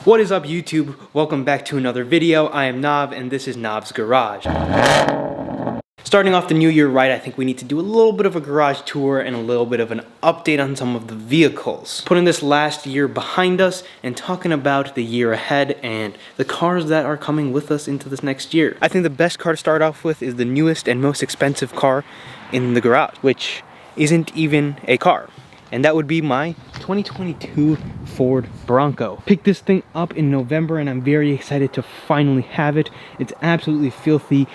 What is up, YouTube? Welcome back to another video. I am Nav and this is Nav's Garage. Starting off the new year right, I think we need to do a little bit of a garage tour and a little bit of an update on some of the vehicles. Putting this last year behind us and talking about the year ahead and the cars that are coming with us into this next year. I think the best car to start off with is the newest and most expensive car in the garage, which isn't even a car. And that would be my 2022 Ford Bronco. Picked this thing up in November and I'm very excited to finally have it. It's absolutely filthy,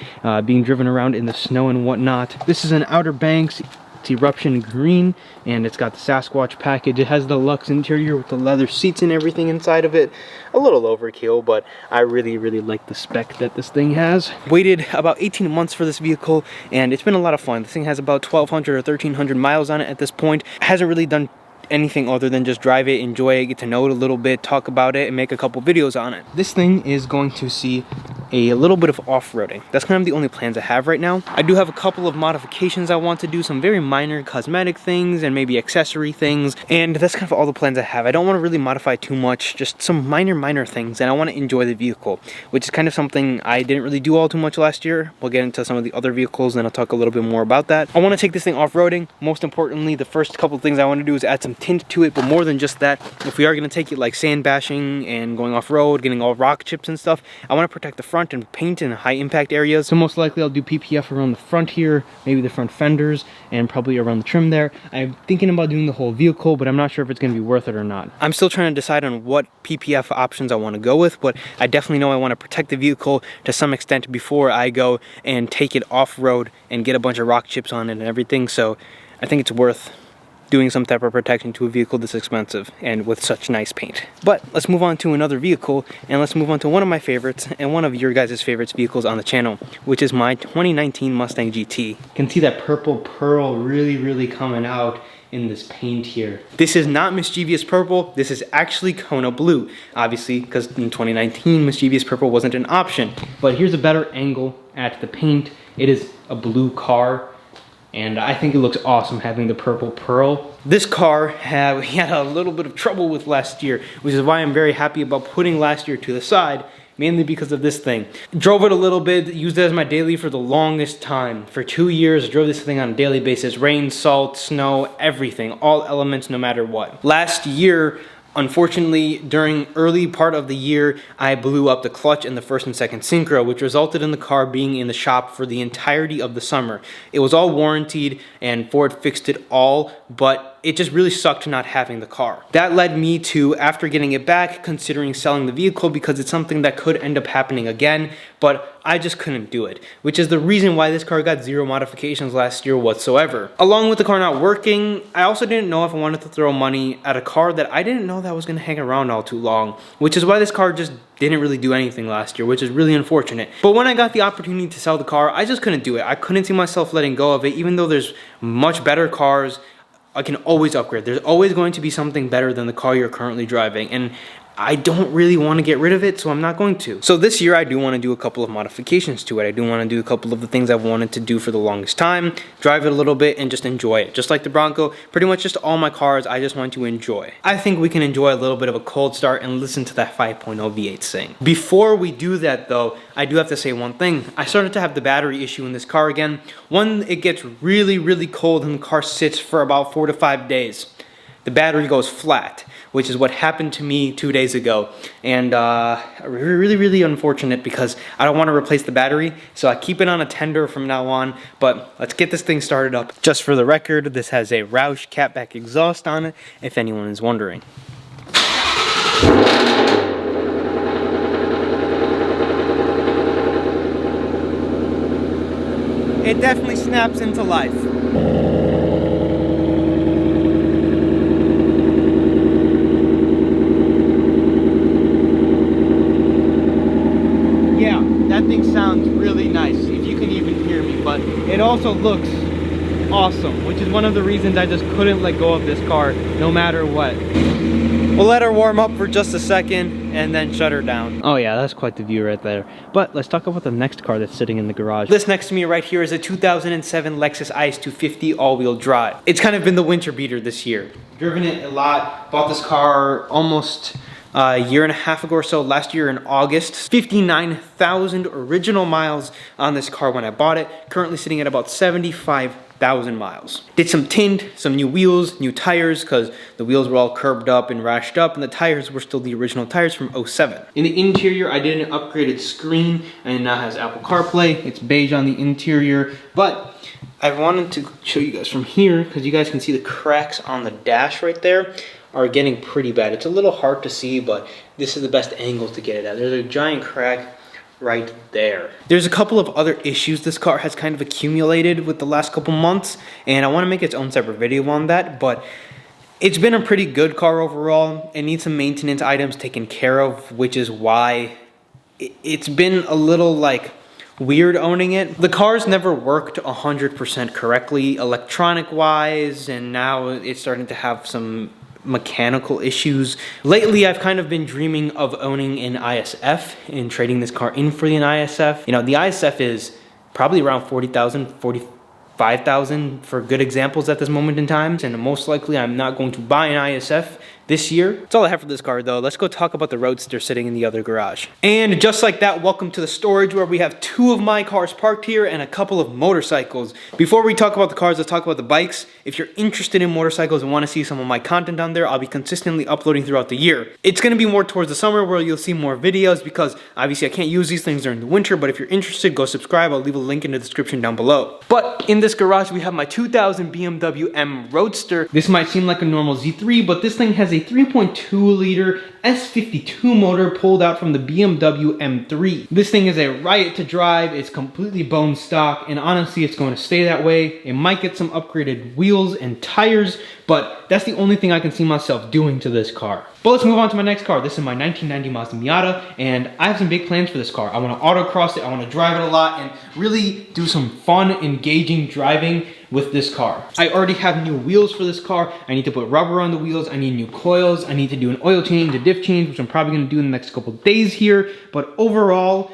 being driven around in the snow and whatnot. This is an Outer Banks. It's eruption green and it's got the Sasquatch package. It has the luxe interior with the leather seats and everything inside of it. A little overkill, but I really like the spec that this thing has. Waited about 18 months for this vehicle and it's been a lot of fun. This thing has about 1,200 or 1,300 miles on it at this point. It hasn't really done anything other than just drive it, enjoy it, get to know it a little bit, talk about it, and make a couple videos on it. This thing is going to see a little bit of off-roading. That's kind of the only plans I have right now. I do have a couple of modifications I want to do, some very minor cosmetic things and maybe accessory things, and that's kind of all the plans I have. I don't want to really modify too much, just some minor things, and I want to enjoy the vehicle, which is kind of something I didn't really do all too much last year. We'll get into some of the other vehicles and I'll talk a little bit more about that. I want to take this thing off-roading. Most importantly, the first couple of things I want to do is add some tint to it, but more than just that, if we are going to take it like sand bashing and going off-road, getting all rock chips and stuff, I want to protect the front and paint in high impact areas. So most likely I'll do PPF around the front here, maybe the front fenders, and probably around the trim there. I'm thinking about doing the whole vehicle, but I'm not sure if it's going to be worth it or not. I'm still trying to decide on what PPF options I want to go with, but I definitely know I want to protect the vehicle to some extent before I go and take it off-road and get a bunch of rock chips on it and everything. So I think it's worth doing some type of protection to a vehicle this expensive and with such nice paint. But let's move on to another vehicle, and let's move on to one of my favorites and one of your guys' favorites vehicles on the channel, which is my 2019 Mustang GT. You can see that purple pearl really coming out in this paint here. This is not mischievous purple, this is actually Kona blue, obviously, because in 2019 mischievous purple wasn't an option. But here's a better angle at the paint. It is a blue car, and I think it looks awesome having the purple pearl. This car we had a little bit of trouble with last year, which is why I'm very happy about putting last year to the side, mainly because of this thing. Drove it a little bit, used it as my daily for the longest time. For 2 years, drove this thing on a daily basis. Rain, salt, snow, everything, all elements no matter what. Last year, unfortunately, during early part of the year, I blew up the clutch in the first and second synchro, which resulted in the car being in the shop for the entirety of the summer. It was all warranted and Ford fixed it all, but it just really sucked not having the car. That led me to, after getting it back, considering selling the vehicle because it's something that could end up happening again, but I just couldn't do it, which is the reason why this car got 0 modifications last year whatsoever. Along with the car not working, I also didn't know if I wanted to throw money at a car that I didn't know that was gonna hang around all too long, which is why this car just didn't really do anything last year, which is really unfortunate. But when I got the opportunity to sell the car, I just couldn't do it. I couldn't see myself letting go of it, even though there's much better cars. I can always upgrade. There's always going to be something better than the car you're currently driving, and I don't really want to get rid of it, so I'm not going to. So this year I do want to do a couple of modifications to it. I do want to do a couple of the things I've wanted to do for the longest time, drive it a little bit and just enjoy it. Just like the Bronco, pretty much just all my cars I just want to enjoy. I think we can enjoy a little bit of a cold start and listen to that 5.0 V8 sing. Before we do that though, I do have to say one thing. I started to have the battery issue in this car again. When it gets really cold and the car sits for about 4 to 5 days, the battery goes flat, which is what happened to me 2 days ago. And really unfortunate because I don't want to replace the battery, so I keep it on a tender from now on. But let's get this thing started up. Just for the record, this has a Roush catback exhaust on it, if anyone is wondering. It definitely snaps into life. That thing sounds really nice, if you can even hear me, but it also looks awesome, which is one of the reasons I just couldn't let go of this car no matter what. We'll let her warm up for just a second and then shut her down. Oh yeah, that's quite the view right there. But let's talk about the next car that's sitting in the garage. This next to me right here is a 2007 Lexus IS 250 all-wheel drive. It's kind of been the winter beater this year. Driven it a lot, bought this car almost a year and a half ago or so, last year in August. 59,000 original miles on this car when I bought it. Currently sitting at about 75,000 miles. Did some tint, some new wheels, new tires, because the wheels were all curbed up and rashed up, and the tires were still the original tires from '07. In the interior, I did an upgraded screen, and it now has Apple CarPlay. It's beige on the interior, but I wanted to show you guys from here, because you guys can see the cracks on the dash right there are getting pretty bad. It's a little hard to see, but this is the best angle to get it at. There's a giant crack right there. There's a couple of other issues this car has kind of accumulated with the last couple months, and I want to make its own separate video on that, but it's been a pretty good car overall. It needs some maintenance items taken care of, which is why it's been a little like weird owning it. The car's never worked 100% correctly electronic wise, and now it's starting to have some mechanical issues. Lately, I've kind of been dreaming of owning an ISF and trading this car in for the ISF. You know, the ISF is probably around 40,000, 45,000 for good examples at this moment in time, and most likely I'm not going to buy an ISF this year. That's all I have for this car though. Let's go talk about the Roadster sitting in the other garage. And just like that, welcome to the storage where we have 2 of my cars parked here and a couple of motorcycles. Before we talk about the cars, let's talk about the bikes. If you're interested in motorcycles and want to see some of my content on there, I'll be consistently uploading throughout the year. It's going to be more towards the summer where you'll see more videos, because obviously I can't use these things during the winter, but if you're interested, go subscribe. I'll leave a link in the description down below. But in this garage, we have my 2000 BMW M Roadster. This might seem like a normal Z3, but this thing has a 3.2 liter S52 motor pulled out from the BMW M3. This thing is a riot to drive. It's completely bone stock, and honestly, it's going to stay that way. It might get some upgraded wheels and tires, but that's the only thing I can see myself doing to this car. But let's move on to my next car. This is my 1990 Mazda Miata, and I have some big plans for this car. I want to autocross it, I want to drive it a lot, and really do some fun, engaging driving with this car. I already have new wheels for this car. I need to put rubber on the wheels. I need new coils. I need to do an oil change, a diff change, which I'm probably going to do in the next couple days here. But overall,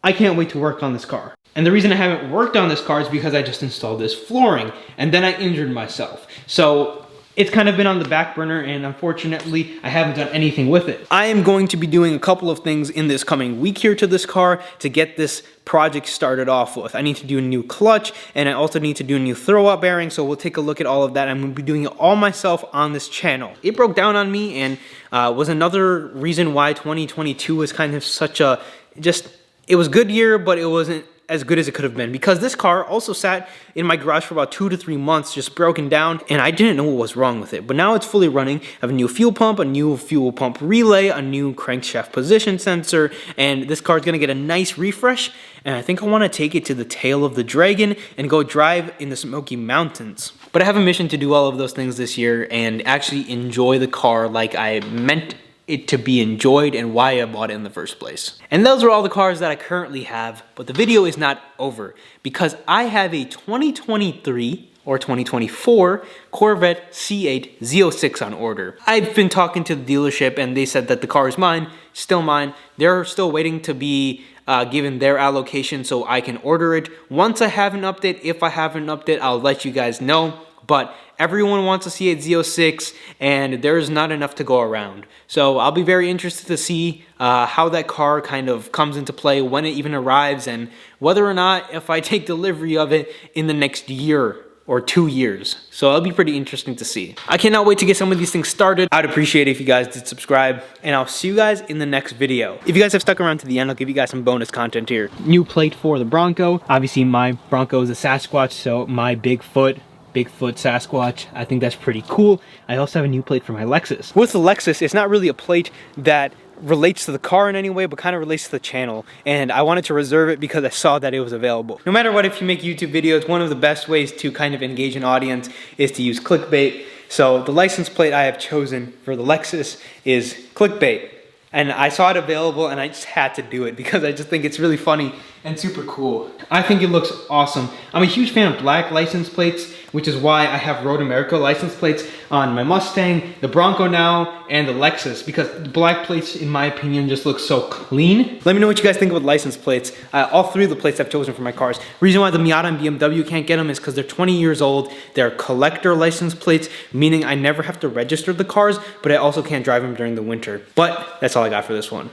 I can't wait to work on this car. And the reason I haven't worked on this car is because I just installed this flooring, and then I injured myself. So it's kind of been on the back burner, and unfortunately, I haven't done anything with it. I am going to be doing a couple of things in this coming week here to this car to get this project started off with. I need to do a new clutch, and I also need to do a new throwout bearing, so we'll take a look at all of that. I'm going to be doing it all myself on this channel. It broke down on me, and was another reason why 2022 was kind of such a, it was a good year, but it wasn't as good as it could have been, because this car also sat in my garage for about 2 to 3 months, just broken down, and I didn't know what was wrong with it. But now it's fully running. I have a new fuel pump, a new fuel pump relay, a new crankshaft position sensor, and this car is going to get a nice refresh. And I think I want to take it to the tail of the Dragon and go drive in the Smoky Mountains. But I have a mission to do all of those things this year and actually enjoy the car like I meant it to be enjoyed and why I bought it in the first place. And those are all the cars that I currently have, but the video is not over, because I have a 2023 or 2024 Corvette C8 Z06 on order. I've been talking to the dealership, and they said that the car is mine, still mine. They're still waiting to be given their allocation so I can order it. Once I have an update, if I have an update, I'll let you guys know. But everyone wants a C8 Z06, and there's not enough to go around. So I'll be very interested to see how that car kind of comes into play, when it even arrives, and whether or not if I take delivery of it in the next year or 2 years. So it'll be pretty interesting to see. I cannot wait to get some of these things started. I'd appreciate it if you guys did subscribe, and I'll see you guys in the next video. If you guys have stuck around to the end, I'll give you guys some bonus content here. New plate for the Bronco. Obviously my Bronco is a Sasquatch, so my Bigfoot Sasquatch. I think that's pretty cool. I also have a new plate for my Lexus. With the Lexus, it's not really a plate that relates to the car in any way, but kind of relates to the channel, and I wanted to reserve it because I saw that it was available. No matter what, if you make YouTube videos, one of the best ways to kind of engage an audience is to use clickbait. So the license plate I have chosen for the Lexus is clickbait, and I saw it available and I just had to do it because I just think it's really funny and super cool. I think it looks awesome. I'm a huge fan of black license plates which is why I have Road America license plates on my Mustang, the Bronco now, and the Lexus, because the black plates, in my opinion, just look so clean. Let me know what you guys think about license plates. All three of the plates I've chosen for my cars. Reason why the Miata and BMW can't get them is because they're 20 years old. They're collector license plates, meaning I never have to register the cars, but I also can't drive them during the winter. But that's all I got for this one.